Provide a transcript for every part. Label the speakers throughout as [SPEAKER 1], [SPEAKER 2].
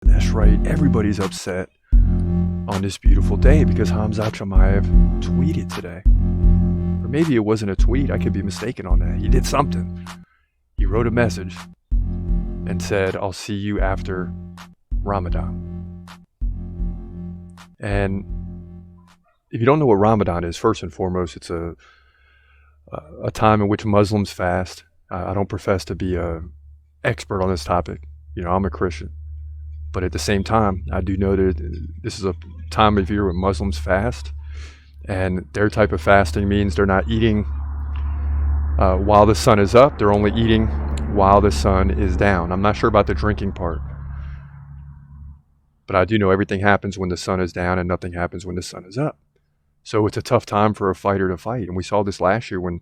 [SPEAKER 1] And that's right, everybody's upset on this beautiful day because Khamzat Chimaev tweeted today. Or maybe it wasn't a tweet, I could be mistaken on that. He did something. He wrote a message and said, "I'll see you after Ramadan." And if you don't know what Ramadan is, first and foremost, it's a time in which Muslims fast. I don't profess to be an expert on this topic. I'm a Christian. But at the same time, I do know that this is a time of year when Muslims fast. And their type of fasting means they're not eating while the sun is up. They're only eating while the sun is down. I'm not sure about the drinking part. But I do know everything happens when the sun is down and nothing happens when the sun is up. So it's a tough time for a fighter to fight. And we saw this last year when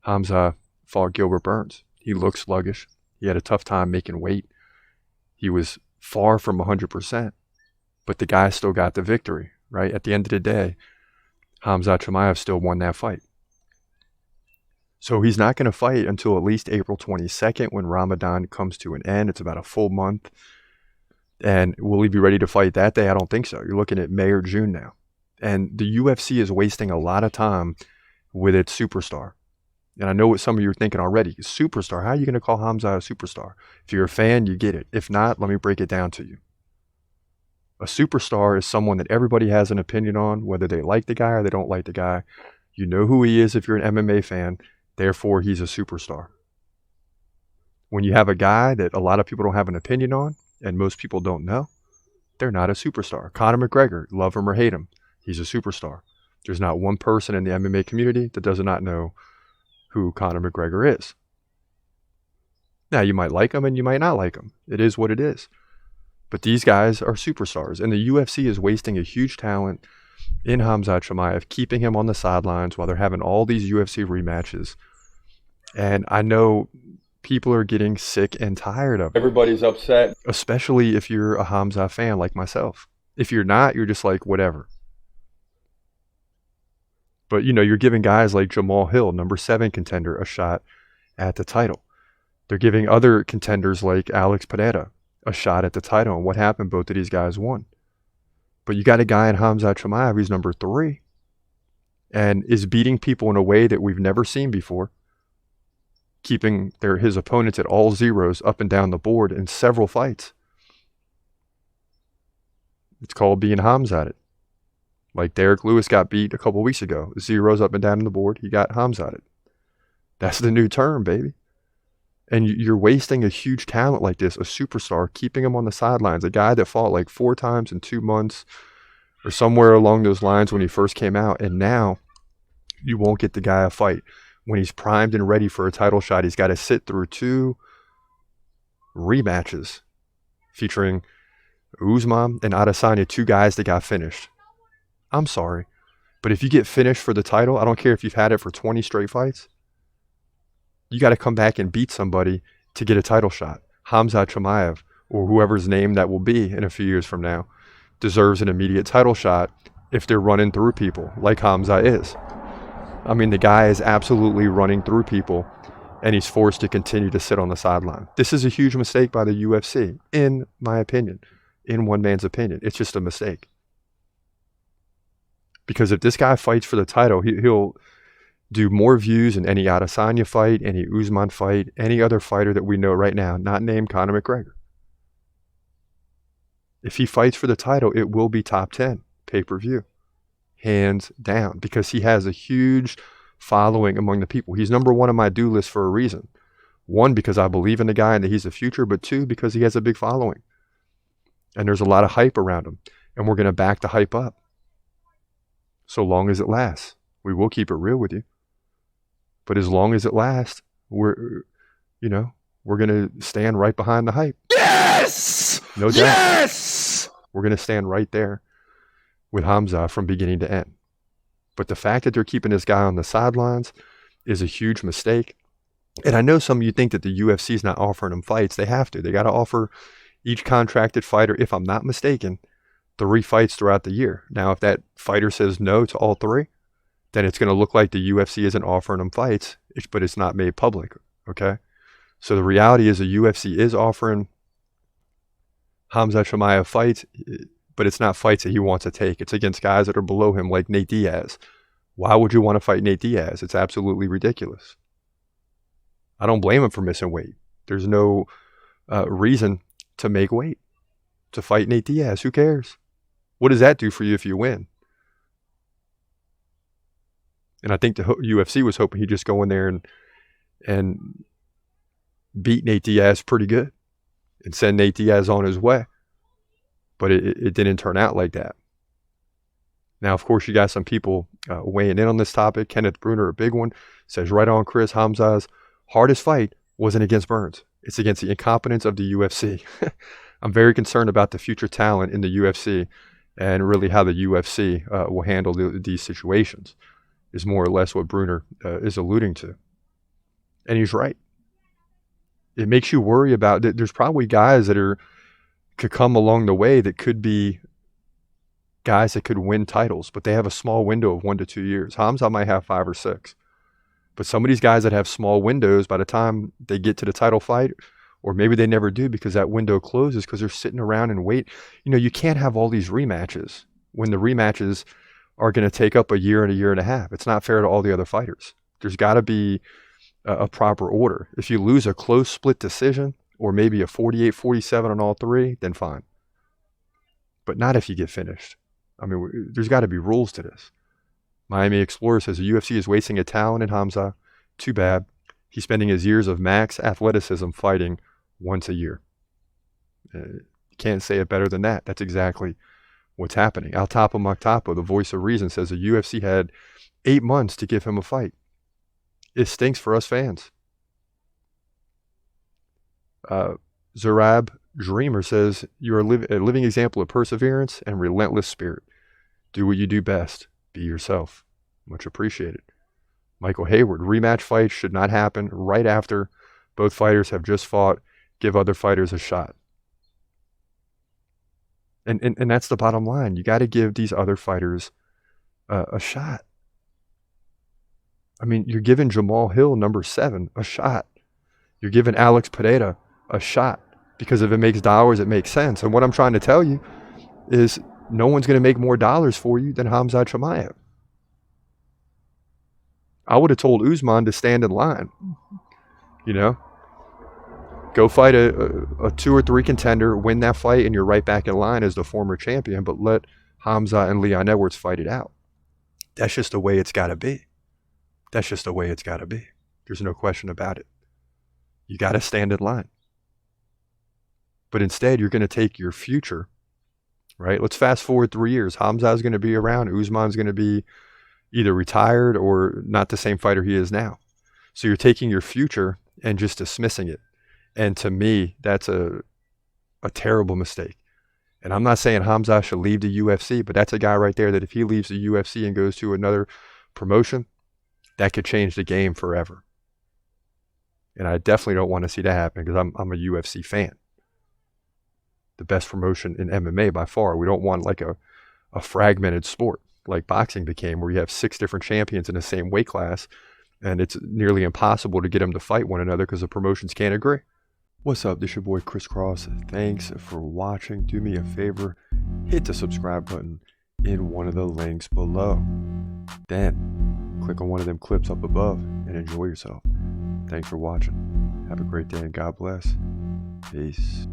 [SPEAKER 1] Khamzat fought Gilbert Burns. He looked sluggish. He had a tough time making weight. He was far from 100%, but the guy still got the victory, right? At the end of the day, Khamzat Chimaev still won that fight. So he's not going to fight until at least April 22nd when Ramadan comes to an end. It's about a full month. And will he be ready to fight that day? I don't think so. You're looking at May or June now. And the UFC is wasting a lot of time with its superstar. And I know what some of you are thinking already. Superstar, how are you going to call Khamzat a superstar? If you're a fan, you get it. If not, let me break it down to you. A superstar is someone that everybody has an opinion on, whether they like the guy or they don't like the guy. You know who he is if you're an MMA fan. Therefore, he's a superstar. When you have a guy that a lot of people don't have an opinion on, and most people don't know, they're not a superstar. Conor McGregor, love him or hate him, he's a superstar. There's not one person in the MMA community that does not know who Conor McGregor is. Now, you might like him and you might not like him. It is what it is. But these guys are superstars. And the UFC is wasting a huge talent in Khamzat Chimaev, keeping him on the sidelines while they're having all these UFC rematches. And I know people are getting sick and tired of it. Everybody's upset. Especially if you're a Khamzat fan like myself. If you're not, you're just like, whatever. But, you're giving guys like Jamal Hill, number 7 contender, a shot at the title. They're giving other contenders like Alex Pereira a shot at the title. And what happened? Both of these guys won. But you got a guy in Khamzat Chimaev who's number 3 and is beating people in a way that we've never seen before, keeping his opponents at all zeros up and down the board in several fights. It's called being Khamzat. Like Derek Lewis got beat a couple weeks ago. Zeros up and down the board. He got Khamzat. That's the new term, baby. And you're wasting a huge talent like this, a superstar, keeping him on the sidelines. A guy that fought like 4 times in 2 months or somewhere along those lines when he first came out. And now you won't get the guy a fight. When he's primed and ready for a title shot, he's got to sit through 2 rematches featuring Usman and Adesanya, 2 guys that got finished. I'm sorry, but if you get finished for the title, I don't care if you've had it for 20 straight fights, you got to come back and beat somebody to get a title shot. Khamzat Chimaev, or whoever's name that will be in a few years from now, deserves an immediate title shot if they're running through people like Khamzat is. I mean, the guy is absolutely running through people, and he's forced to continue to sit on the sideline. This is a huge mistake by the UFC, in my opinion, in one man's opinion. It's just a mistake. Because if this guy fights for the title, he'll do more views in any Adesanya fight, any Usman fight, any other fighter that we know right now, not named Conor McGregor. If he fights for the title, it will be top 10 pay-per-view. Hands down. Because he has a huge following among the people. He's number 1 on my do list for a reason. 1, because I believe in the guy and that he's the future, but 2, because he has a big following. And there's a lot of hype around him. And we're going to back the hype up. So long as it lasts. We will keep it real with you. But as long as it lasts, we're going to stand right behind the hype.
[SPEAKER 2] Yes!
[SPEAKER 1] No doubt.
[SPEAKER 2] Yes!
[SPEAKER 1] We're going to stand right there with Khamzat from beginning to end. But the fact that they're keeping this guy on the sidelines is a huge mistake. And I know some of you think that the UFC is not offering them fights. They have to. They got to offer each contracted fighter, if I'm not mistaken, 3 fights throughout the year. Now, if that fighter says no to all 3, then it's going to look like the UFC isn't offering them fights, but it's not made public, okay? So the reality is the UFC is offering Khamzat Chimaev fights, but it's not fights that he wants to take. It's against guys that are below him, like Nate Diaz. Why would you want to fight Nate Diaz? It's absolutely ridiculous. I don't blame him for missing weight. There's no reason to make weight to fight Nate Diaz. Who cares? What does that do for you if you win? And I think the UFC was hoping he'd just go in there and beat Nate Diaz pretty good and send Nate Diaz on his way. But it didn't turn out like that. Now, of course, you got some people weighing in on this topic. Kenneth Bruner, a big one, says, right on, Chris, Khamzat's hardest fight wasn't against Burns. It's against the incompetence of the UFC. I'm very concerned about the future talent in the UFC and really how the UFC will handle these situations, is more or less what Bruner is alluding to. And he's right. It makes you worry about that. There's probably guys that could come along the way that could be guys that could win titles, but they have a small window of 1 to 2 years. Khamzat might have 5 or 6. But some of these guys that have small windows, by the time they get to the title fight, or maybe they never do because that window closes because they're sitting around and wait. You know, you can't have all these rematches when the rematches are going to take up a year and a half. It's not fair to all the other fighters. There's got to be a proper order. If you lose a close split decision or maybe a 48-47 on all three, then fine. But not if you get finished. I mean, there's got to be rules to this. Miami Explorer says the UFC is wasting a talent in Khamzat. Too bad. He's spending his years of max athleticism fighting once a year. Can't say it better than that. That's exactly what's happening. Al Tapo Maktapo, the voice of reason, says the UFC had 8 months to give him a fight. It stinks for us fans. Zarab Dreamer says, you're a living example of perseverance and relentless spirit. Do what you do best. Be yourself. Much appreciated. Michael Hayward, rematch fights should not happen right after both fighters have just fought. Give other fighters a shot. And that's the bottom line. You got to give these other fighters a shot. I mean, you're giving Jamal Hill, number 7, a shot. You're giving Alex Pereira a shot. Because if it makes dollars, it makes sense. And what I'm trying to tell you is no one's going to make more dollars for you than Khamzat Chimaev. I would have told Usman to stand in line. You know? Go fight a 2 or 3 contender, win that fight, and you're right back in line as the former champion, but let Khamzat and Leon Edwards fight it out. That's just the way it's got to be. That's just the way it's got to be. There's no question about it. You got to stand in line. But instead, you're going to take your future, right? Let's fast forward 3 years. Khamzat's going to be around. Usman's going to be either retired or not the same fighter he is now. So you're taking your future and just dismissing it. And to me, that's a terrible mistake. And I'm not saying Khamzat should leave the UFC, but that's a guy right there that if he leaves the UFC and goes to another promotion, that could change the game forever. And I definitely don't want to see that happen because I'm a UFC fan. The best promotion in MMA by far. We don't want like a fragmented sport like boxing became, where you have 6 different champions in the same weight class, and it's nearly impossible to get them to fight one another because the promotions can't agree. What's up? This your boy Chris Cross. Thanks for watching. Do me a favor, hit the subscribe button in one of the links below. Then click on one of them clips up above and enjoy yourself. Thanks for watching. Have a great day and God bless. Peace.